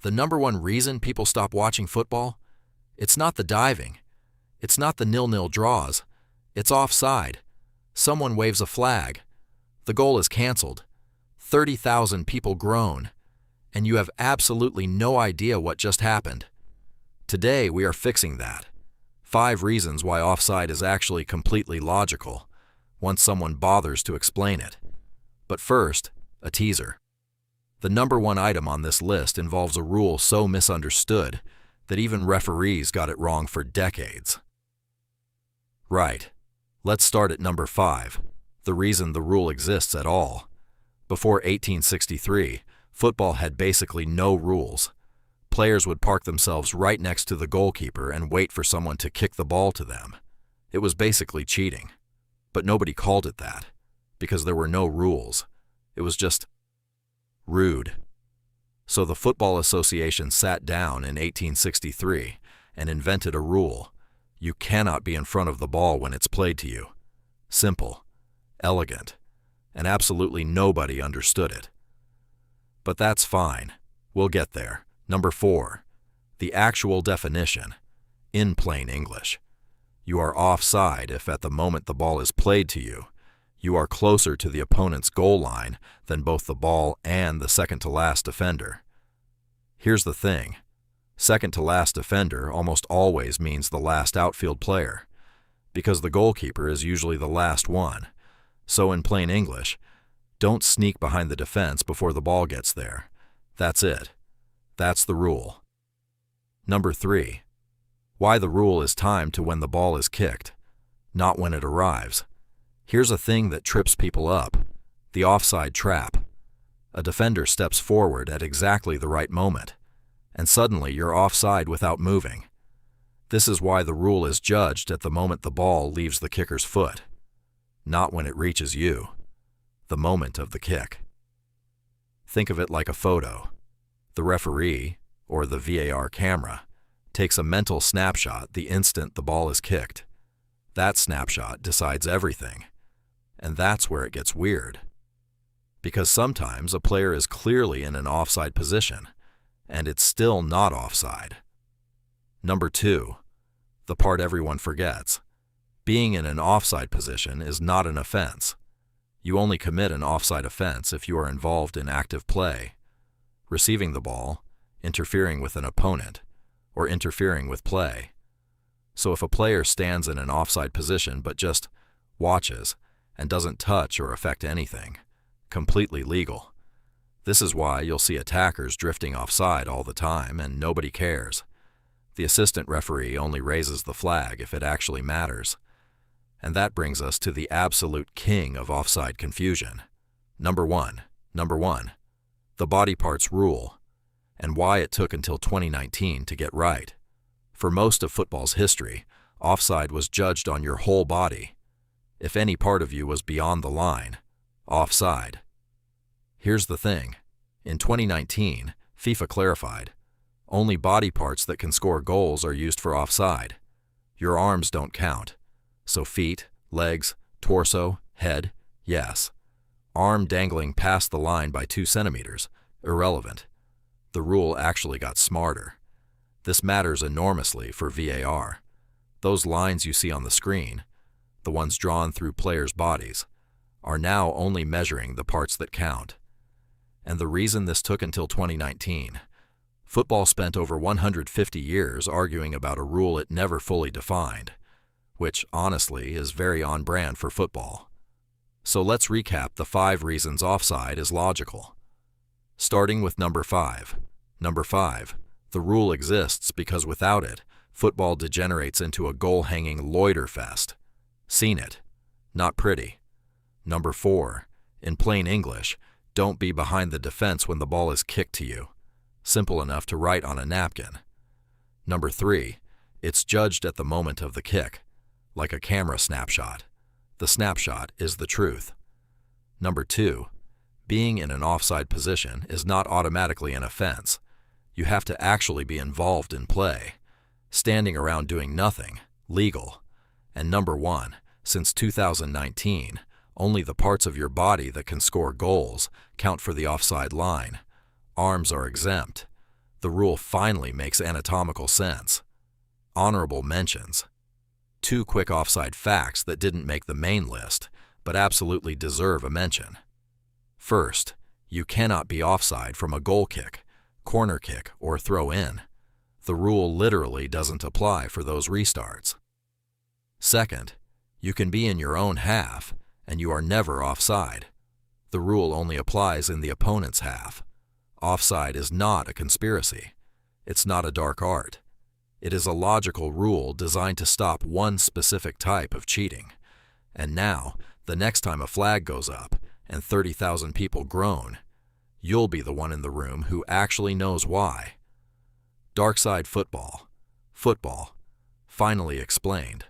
The number one reason people stop watching football? It's not the diving. It's not the 0-0 draws. It's offside. Someone waves a flag. The goal is canceled. 30,000 people groan. And you have absolutely no idea what just happened. Today, we are fixing that. 5 reasons why offside is actually completely logical, once someone bothers to explain it. But first, a teaser. The number one item on this list involves a rule so misunderstood that even referees got it wrong for decades. Right. Let's start at number 5, the reason the rule exists at all. Before 1863, football had basically no rules. Players would park themselves right next to the goalkeeper and wait for someone to kick the ball to them. It was basically cheating. But nobody called it that, because there were no rules. It was just rude. So the Football Association sat down in 1863 and invented a rule. You cannot be in front of the ball when it's played to you. Simple, elegant, and absolutely nobody understood it. But that's fine. We'll get there. Number 4, the actual definition, in plain English. You are offside if at the moment the ball is played to you, you are closer to the opponent's goal line than both the ball and the second-to-last defender. Here's the thing. Second-to-last defender almost always means the last outfield player, because the goalkeeper is usually the last one. So in plain English, don't sneak behind the defense before the ball gets there. That's it. That's the rule. Number 3. Why the rule is timed to when the ball is kicked, not when it arrives. Here's a thing that trips people up. The offside trap. A defender steps forward at exactly the right moment, and suddenly you're offside without moving. This is why the rule is judged at the moment the ball leaves the kicker's foot, not when it reaches you, the moment of the kick. Think of it like a photo. The referee, or the VAR camera, takes a mental snapshot the instant the ball is kicked. That snapshot decides everything. And that's where it gets weird. Because sometimes a player is clearly in an offside position, and it's still not offside. Number 2, the part everyone forgets. Being in an offside position is not an offense. You only commit an offside offense if you are involved in active play, receiving the ball, interfering with an opponent, or interfering with play. So if a player stands in an offside position but just watches and doesn't touch or affect anything, completely legal. This is why you'll see attackers drifting offside all the time and nobody cares. The assistant referee only raises the flag if it actually matters. And that brings us to the absolute king of offside confusion. Number 1. The body parts rule, and why it took until 2019 to get right. For most of football's history, offside was judged on your whole body. If any part of you was beyond the line, offside. Here's the thing. In 2019, FIFA clarified, only body parts that can score goals are used for offside. Your arms don't count. So feet, legs, torso, head, yes. Arm dangling past the line by 2 centimeters, irrelevant. The rule actually got smarter. This matters enormously for VAR. Those lines you see on the screen, the ones drawn through players' bodies, are now only measuring the parts that count. And the reason this took until 2019, football spent over 150 years arguing about a rule it never fully defined, which honestly is very on brand for football. So let's recap the 5 reasons offside is logical. Starting with number 5. Number 5, the rule exists because without it, football degenerates into a goal-hanging loiter fest. Seen it. Not pretty. Number 4, in plain English, don't be behind the defense when the ball is kicked to you. Simple enough to write on a napkin. Number 3, it's judged at the moment of the kick, like a camera snapshot. The snapshot is the truth. Number 2, being in an offside position is not automatically an offense. You have to actually be involved in play. Standing around doing nothing, legal. And number 1, since 2019, only the parts of your body that can score goals count for the offside line. Arms are exempt. The rule finally makes anatomical sense. Honorable mentions. 2 quick offside facts that didn't make the main list, but absolutely deserve a mention. First, you cannot be offside from a goal kick, corner kick, or throw-in. The rule literally doesn't apply for those restarts. Second, you can be in your own half, and you are never offside. The rule only applies in the opponent's half. Offside is not a conspiracy. It's not a dark art. It is a logical rule designed to stop one specific type of cheating. And now, the next time a flag goes up and 30,000 people groan, you'll be the one in the room who actually knows why. Dark side football. Football. Finally explained.